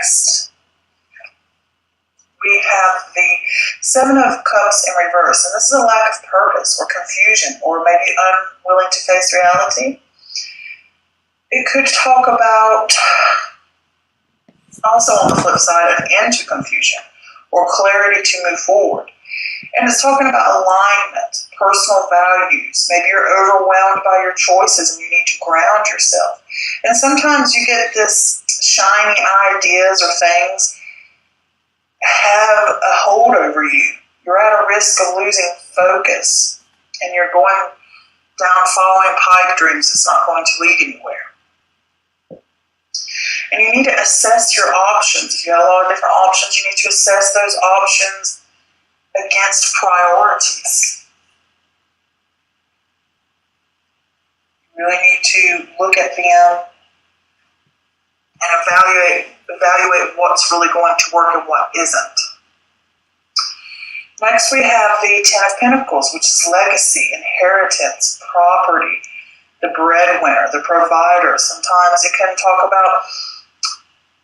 Next, we have the Seven of Cups in reverse, and this is a lack of purpose or confusion or maybe unwilling to face reality. It could talk about, also on the flip side, an end to confusion or clarity to move forward. And it's talking about alignment, personal values. Maybe you're overwhelmed by your choices and you need to ground yourself. And sometimes you get this shiny ideas or things have a hold over you. You're at a risk of losing focus and you're going down following pipe dreams. It's not going to lead anywhere. And you need to assess your options. If you have a lot of different options, you need to assess those options against priorities. You really need to look at them and evaluate what's really going to work and what isn't. Next we have the Ten of Pentacles, which is legacy, inheritance, property, the breadwinner, the provider. Sometimes it can talk about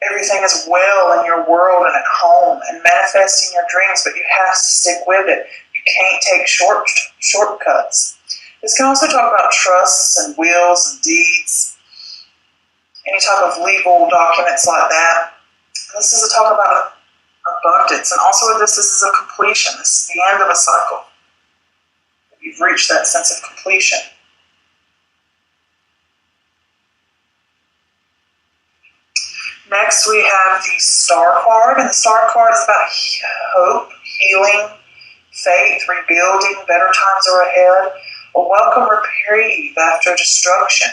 everything is well in your world and at home and manifesting your dreams, but you have to stick with it. You can't take shortcuts. This can also talk about trusts and wills and deeds, any type of legal documents like that. This is a talk about abundance, and also this is a completion. This is the end of a cycle. You've reached that sense of completion. Next we have the Star card, and the Star card is about hope, healing, faith, rebuilding, better times are ahead, a welcome reprieve after destruction.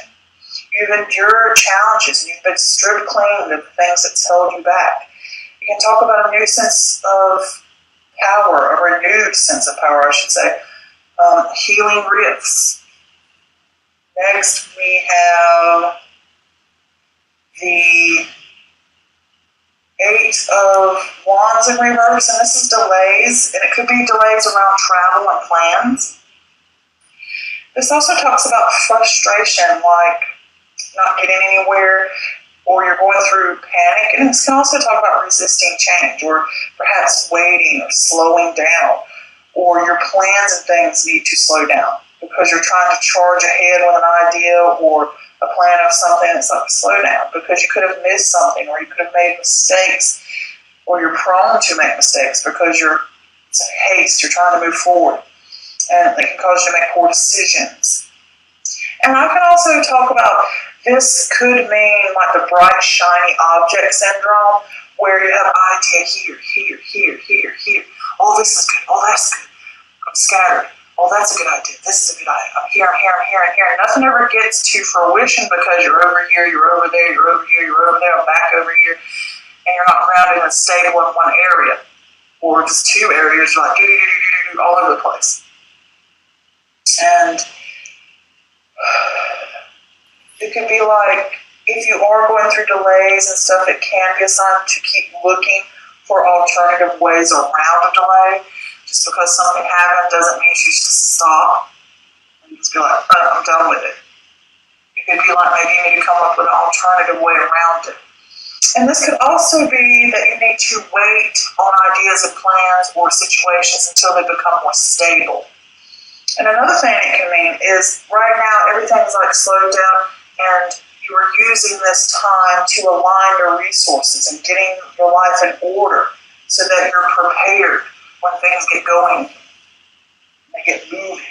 You've endured challenges and you've been stripped clean of the things that's held you back. You can talk about a new sense of power, a renewed sense of power, I should say, healing rifts. Next we have the Eight of Wands in reverse, and this is delays, and it could be delays around travel and plans. This also talks about frustration, like not getting anywhere, or you're going through panic, and this can also talk about resisting change, or perhaps waiting or slowing down, or your plans and things need to slow down because you're trying to charge ahead with an idea or a plan of something that's like slow down because you could have missed something or you could have made mistakes or you're prone to make mistakes because it's a haste, you're trying to move forward and it can cause you to make poor decisions. And I can also talk about this could mean like the bright shiny object syndrome where you have idea here. Oh, this is good. Oh, that's good. I'm scattered. Oh, that's a good idea. This is a good idea. I'm here. Nothing ever gets to fruition because you're over here, you're over there, you're over here, you're over there, I'm back over here, and you're not grounded and stable in one area. Or just two areas, you're like all over the place. And it could be like, if you are going through delays and stuff, it can be a sign to keep looking for alternative ways around a delay. Just because something happened doesn't mean you should stop and just be like, oh, I'm done with it. It could be like maybe you need to come up with an alternative way around it. And this could also be that you need to wait on ideas and plans or situations until they become more stable. And another thing it can mean is right now everything's like slowed down and you are using this time to align your resources and getting your life in order so that you're prepared when things get going and they get moving.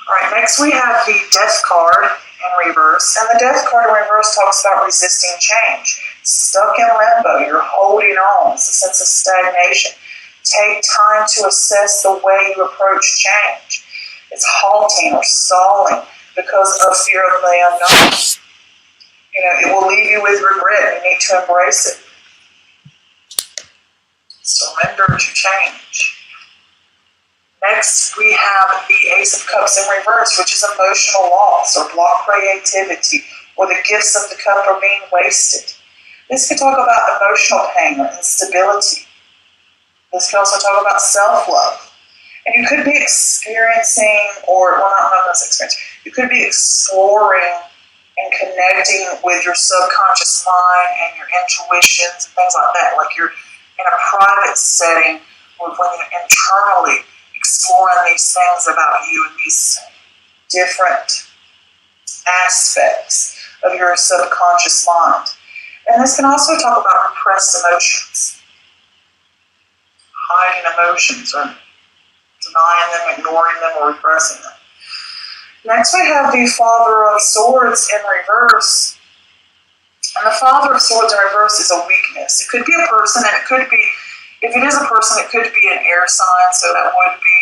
All right, next we have the Death card in reverse. And the Death card in reverse talks about resisting change. Stuck in limbo, you're holding on. It's a sense of stagnation. Take time to assess the way you approach change. It's halting or stalling because of fear of the unknown. It will leave you with regret. You need to embrace it. Surrender to change. Next, we have the Ace of Cups in reverse, which is emotional loss or blocked creativity, or the gifts of the cup are being wasted. This could talk about emotional pain or instability. This could also talk about self-love. And you could be experiencing, or, well, not this experience, you could be exploring and connecting with your subconscious mind and your intuitions and things like that. Like you're in a private setting when you're internally exploring these things about you and these different aspects of your subconscious mind. And this can also talk about repressed emotions, hiding emotions, or denying them, ignoring them, or repressing them. Next, we have the Father of Swords in reverse. And the Father of Swords in reverse is a weakness. It could be a person, and it could be, if it is a person, it could be an air sign, so that would be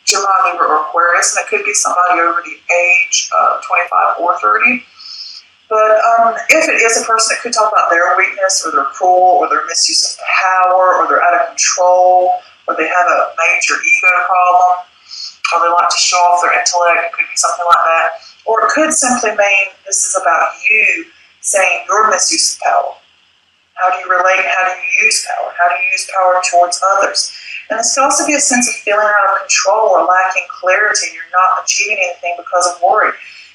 Gemini, Libra, or Aquarius, and it could be somebody over the age of 25 or 30. But if it is a person, it could talk about their weakness, or their cruel, or their misuse of power, or they're out of control, or they have a major ego problem, or they like to show off their intellect. It could be something like that. Or it could simply mean this is about you saying your misuse of power. How do you relate? How do you use power? How do you use power towards others? And this could also be a sense of feeling out of control or lacking clarity. You're not achieving anything because of worry.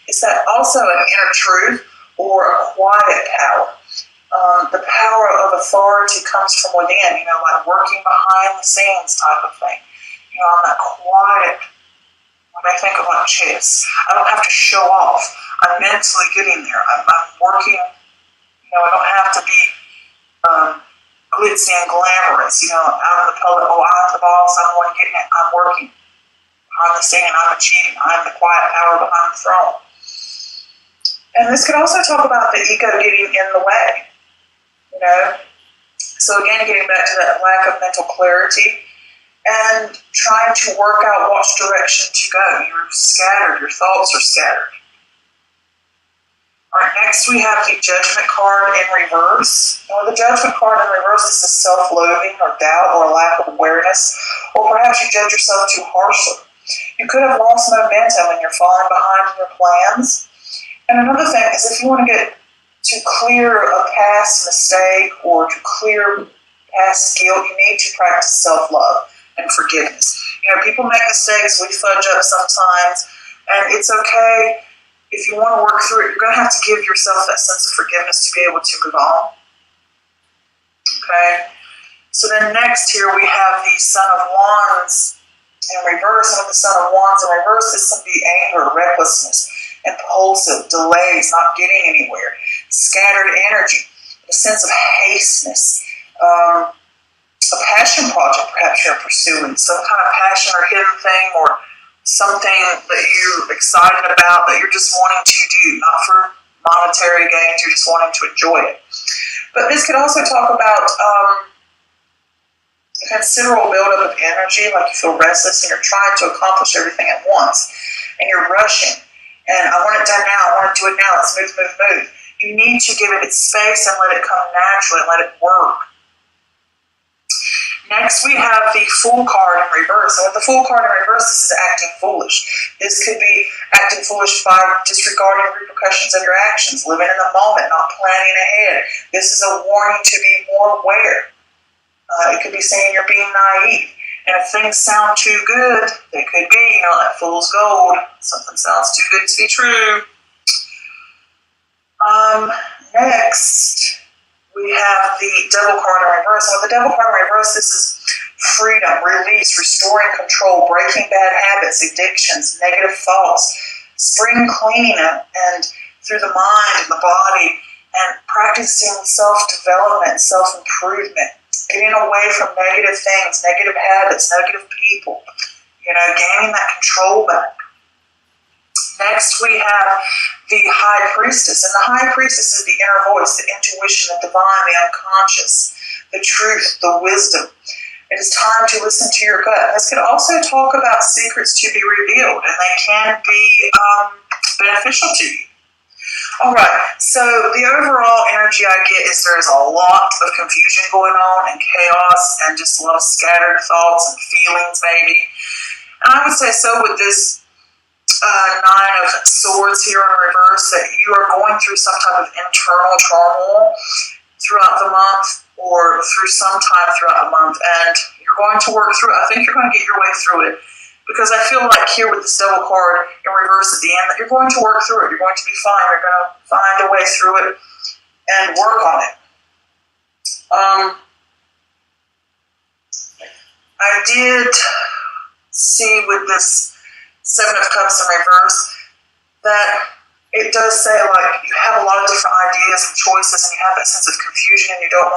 It's that also an inner truth or a quiet power. The power of authority comes from within, like working behind the scenes type of thing. I'm that quiet. When I think of like chess, I don't have to show off. I'm mentally getting there. I'm working. I don't have to be glitzy and glamorous, out in the public. Oh, I'm the boss. I'm the one getting it. I'm working behind the scene. I'm achieving. I'm the quiet power behind the throne. And this could also talk about the ego getting in the way. So again, getting back to that lack of mental clarity and trying to work out which direction to go. You're scattered. Your thoughts are scattered. All right, next we have the Judgment card in reverse. Now, the Judgment card in reverse is the self-loathing or doubt or lack of awareness, or perhaps you judge yourself too harshly. You could have lost momentum and you're falling behind in your plans. And another thing is if you want to get to clear a past mistake or to clear past guilt, you need to practice self-love and forgiveness. People make mistakes, we fudge up sometimes, and it's okay. If you want to work through it, you're going to have to give yourself that sense of forgiveness to be able to move on. Okay? So then next here we have the Son of Wands in reverse. And with the Son of Wands in reverse, this can be anger, recklessness, impulsive, delays, not getting anywhere, scattered energy, a sense of hasteness, a passion project perhaps you're pursuing, some kind of passion or hidden thing or something that you're excited about that you're just wanting to do, not for monetary gains, you're just wanting to enjoy it. But this could also talk about a considerable buildup of energy, like you feel restless and you're trying to accomplish everything at once, and you're rushing, and I want it done now, I want to do it now, let's move. You need to give it its space and let it come naturally and let it work. Next, we have the Fool card in reverse. And with the Fool card in reverse, this is acting foolish. This could be acting foolish by disregarding repercussions of your actions, living in the moment, not planning ahead. This is a warning to be more aware. It could be saying you're being naive. And if things sound too good, they could be, that fool's gold. Something sounds too good to be true. Next, we have the Devil card in reverse. And with the Devil card in reverse, this is freedom, release, restoring control, breaking bad habits, addictions, negative thoughts, spring cleaning and through the mind and the body, and practicing self-development, self-improvement, getting away from negative things, negative habits, negative people, gaining that control back. Next, we have the High Priestess. And the High Priestess is the inner voice, the intuition, the divine, the unconscious, the truth, the wisdom. It is time to listen to your gut. This could also talk about secrets to be revealed, and they can be beneficial to you. All right, so the overall energy I get is there is a lot of confusion going on and chaos and just a lot of scattered thoughts and feelings maybe. And I would say so with this Nine of Swords here in reverse, that you are going through some type of internal turmoil throughout the month or through some time throughout the month, and you're going to work through it. I think you're going to get your way through it. Because I feel like here with this Devil card in reverse at the end, that you're going to work through it. You're going to be fine. You're going to find a way through it and work on it. I did see with this Seven of Cups in reverse that it does say, like, you have a lot of different ideas and choices, and you have that sense of confusion, and you don't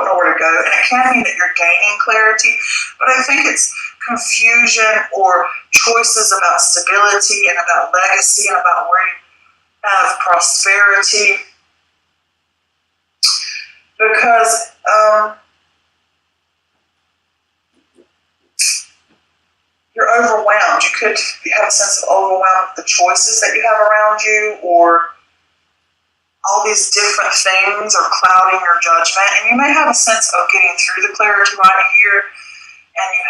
know where to go. And it can mean that you're gaining clarity, but I think it's confusion or choices about stability and about legacy and about where you have prosperity. Because you're overwhelmed. You could have a sense of overwhelm with the choices that you have around you, or all these different things are clouding your judgment. And you may have a sense of getting through the clarity right here, and you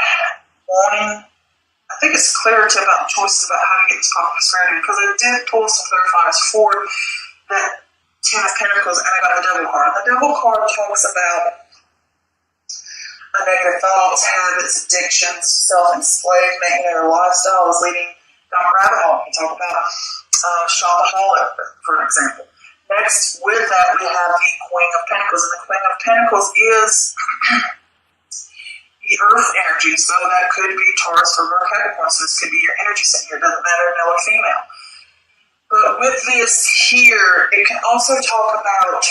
wanting, I think it's clarity about choices about how to get this prosperity, because I did pull some clarifiers for that Ten of Pentacles, and I got the Devil card. The Devil card talks about negative thoughts, habits, addictions, self-enslavement. Your lifestyle is leading down a rabbit hole. You talk about shopaholic, for example. Next, with that, we have the Queen of Pentacles, and the Queen of Pentacles is the Earth energy, so that could be Taurus or Capricorn. So this could be your energy center. It doesn't matter male or female. But with this here, it can also talk about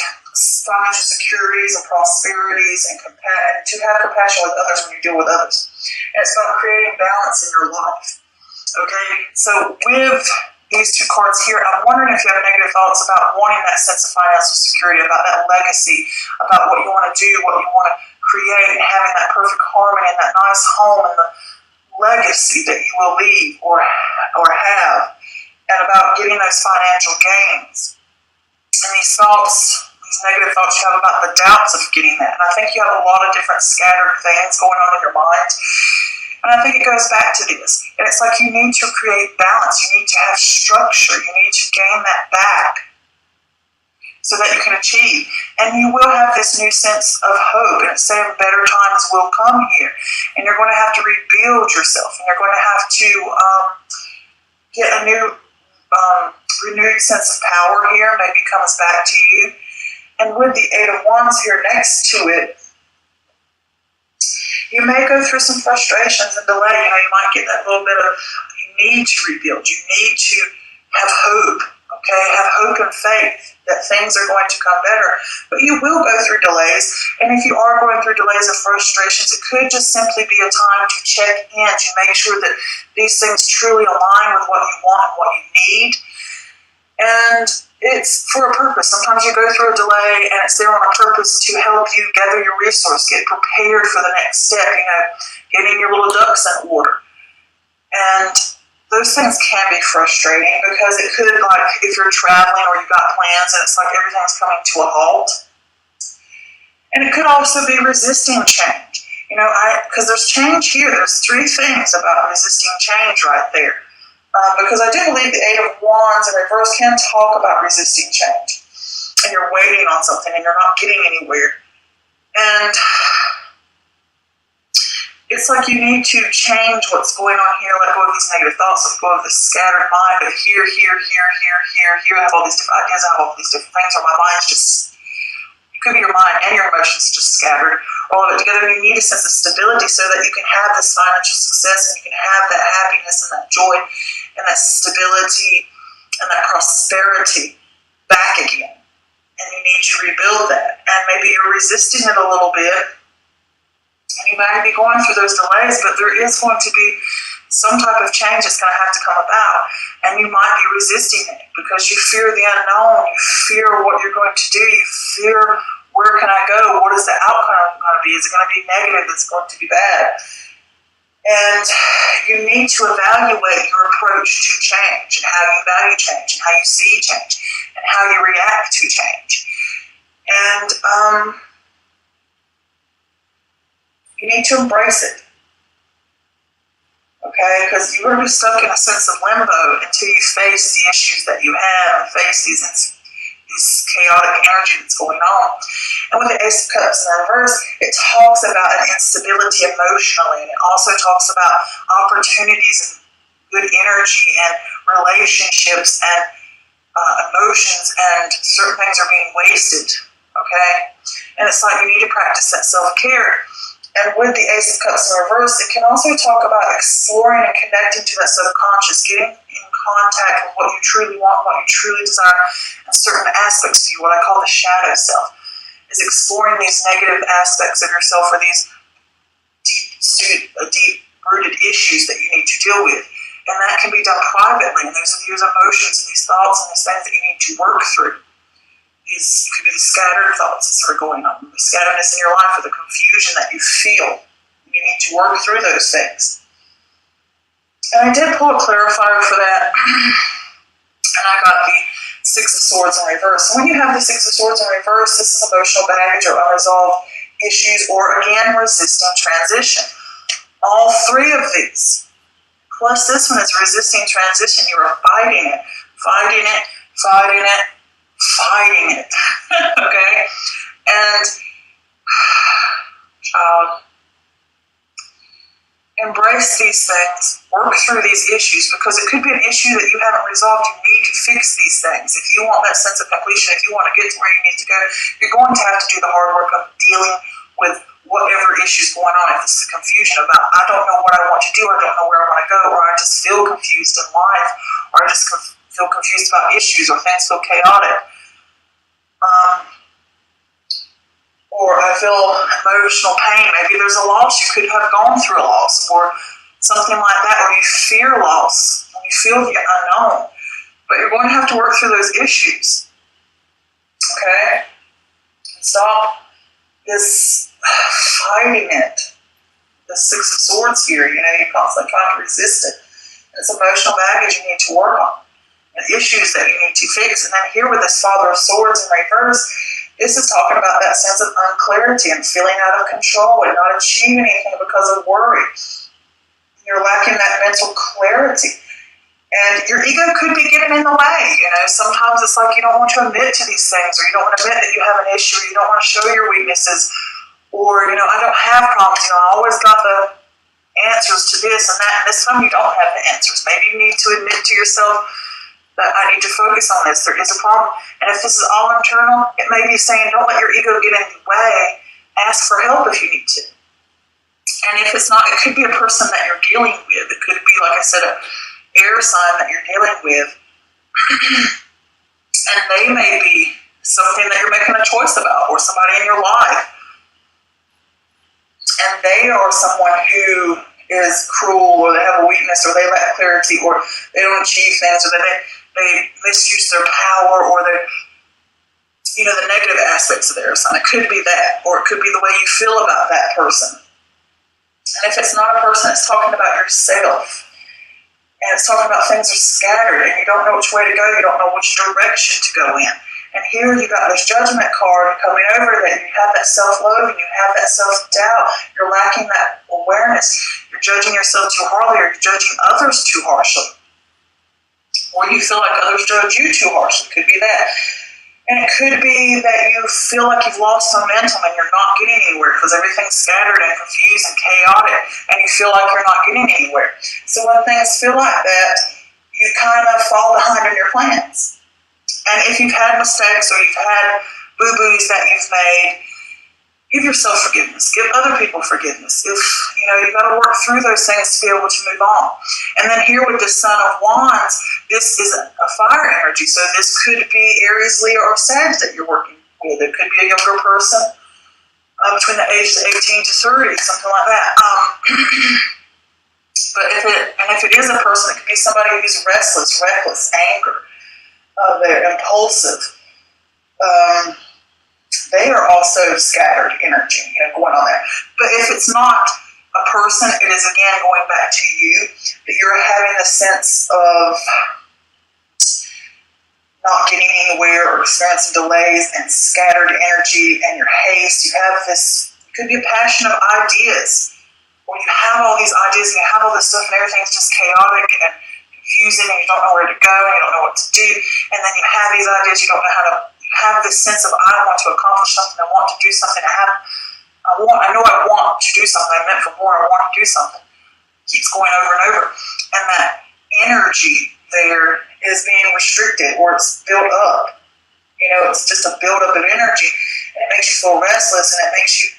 financial securities and prosperities, and to have compassion with others when you deal with others. And it's about creating balance in your life. Okay, so with these two cards here, I'm wondering if you have negative thoughts about wanting that sense of financial security, about that legacy, about what you want to do, what you want to create, and having that perfect harmony and that nice home and the legacy that you will leave or have, and about getting those financial gains. And these thoughts, these negative thoughts you have about the doubts of getting that. And I think you have a lot of different scattered things going on in your mind. And I think it goes back to this. And it's like you need to create balance. You need to have structure. You need to gain that back so that you can achieve. And you will have this new sense of hope. And it's saying better times will come here. And you're going to have to rebuild yourself. And you're going to have to get a new renewed sense of power here. Maybe comes back to you. And with the Eight of Wands here next to it, you may go through some frustrations and delay. You know, you might get that little bit of, you need to rebuild. You need to have hope, okay? Have hope and faith that things are going to come better. But you will go through delays. And if you are going through delays and frustrations, it could just simply be a time to check in, to make sure that these things truly align with what you want and what you need. And it's for a purpose. Sometimes you go through a delay and it's there on a purpose to help you gather your resource, get prepared for the next step, you know, getting your little ducks in order. And those things can be frustrating because it could, like, if you're traveling or you've got plans and it's like everything's coming to a halt. And it could also be resisting change. You know, because there's change here. There's three things about resisting change right there. Because I do believe the Eight of Wands in reverse can talk about resisting change. And you're waiting on something and you're not getting anywhere. And it's like you need to change what's going on here, let go of these negative thoughts, let go of this scattered mind of here, I have all these different ideas, I have all these different things, or my mind's just, it could be your mind and your emotions just scattered, all of it together. And you need a sense of stability so that you can have this financial success and you can have that happiness and that joy and that stability and that prosperity back again. And you need to rebuild that. And maybe you're resisting it a little bit. And you may be going through those delays, but there is going to be some type of change that's going to have to come about. And you might be resisting it because you fear the unknown. You fear what you're going to do. You fear, where can I go? What is the outcome going to be? Is it going to be negative? Is it going to be bad? And you need to evaluate your approach to change and how you value change and how you see change and how you react to change. And you need to embrace it. Okay? Because you're going to be stuck in a sense of limbo until you face the issues that you have and face these this chaotic energy that's going on. And with the Ace of Cups in reverse, it talks about an instability emotionally, and it also talks about opportunities and good energy and relationships and emotions, and certain things are being wasted, okay? And it's like you need to practice that self-care. And with the Ace of Cups in reverse, it can also talk about exploring and connecting to that subconscious, getting in contact with what you truly want, what you truly desire, and certain aspects of you, what I call the shadow self, is exploring these negative aspects of yourself or these deep-rooted issues that you need to deal with. And that can be done privately, and there's these emotions and these thoughts and these things that you need to work through. These could be the scattered thoughts that are going on, the scatteredness in your life, or the confusion that you feel. You need to work through those things. And I did pull a clarifier for that, and I got the Six of Swords in reverse. So when you have the Six of Swords in reverse, this is emotional baggage or unresolved issues, or again, resisting transition. All three of these, plus this one is resisting transition. You are fighting it, fighting it, fighting it, fighting it. Okay? And child, embrace these things, work through these issues, because it could be an issue that you haven't resolved. You need to fix these things. If you want that sense of completion, if you want to get to where you need to go, you're going to have to do the hard work of dealing with whatever issue's going on. If it's confusion about, I don't know what I want to do, I don't know where I want to go, or I just feel confused in life, or I just feel confused about issues, or things feel chaotic, or I feel emotional pain. Maybe there's a loss, you could have gone through a loss, or something like that, or you fear loss, and you feel the unknown. But you're going to have to work through those issues. Okay? Stop this fighting it. The Six of Swords here, you're constantly trying to resist it. And it's emotional baggage you need to work on, and issues that you need to fix. And then here with this Father of Swords in reverse, this is talking about that sense of unclarity and feeling out of control and not achieving anything because of worry. You're lacking that mental clarity. And your ego could be getting in the way. Sometimes it's like you don't want to admit to these things, or you don't want to admit that you have an issue, or you don't want to show your weaknesses, or, I don't have problems, I always got the answers to this and that, and this time you don't have the answers. Maybe you need to admit to yourself that I need to focus on this. There is a problem. And if this is all internal, it may be saying, don't let your ego get in the way. Ask for help if you need to. And if it's not, it could be a person that you're dealing with. It could be, like I said, an air sign that you're dealing with. And they may be something that you're making a choice about, or somebody in your life. And they are someone who is cruel, or they have a weakness, or they lack clarity, or they don't achieve things, or they misuse their power, or the negative aspects of their sign. It could be that, or it could be the way you feel about that person. And if it's not a person, it's talking about yourself. And it's talking about things are scattered, and you don't know which way to go, you don't know which direction to go in. And here you got this Judgment card coming over that you have that self-love and you have that self-doubt. You're lacking that awareness. You're judging yourself too hardly, or you're judging others too harshly. Or you feel like others judge you too harshly. It could be that. And it could be that you feel like you've lost momentum and you're not getting anywhere because everything's scattered and confused and chaotic, and you feel like you're not getting anywhere. So when things feel like that, you kind of fall behind in your plans. And if you've had mistakes or you've had boo-boos that you've made, give yourself forgiveness. Give other people forgiveness. If, you've got to work through those things to be able to move on. And then here with the Son of Wands, this is a fire energy. So this could be Aries, Leo, or Sag that you're working with. It could be a younger person between the ages of 18 to 30, something like that. But if it is a person, it could be somebody who's restless, reckless, angry. They're impulsive. They are also scattered energy, going on there. But if it's not a person, it is again going back to you, that you're having a sense of not getting anywhere, or experiencing delays and scattered energy and your haste. You have this, it could be a passion of ideas, or you have all these ideas and you have all this stuff and everything's just chaotic and confusing, and you don't know where to go, and you don't know what to do, and then you have these ideas, you have this sense of I want to accomplish something, I want to do something, I know I want to do something, I'm meant for more, I want to do something. Keeps going over and over. And that energy there is being restricted, or it's built up. It's just a buildup of energy. And it makes you feel restless, and it makes you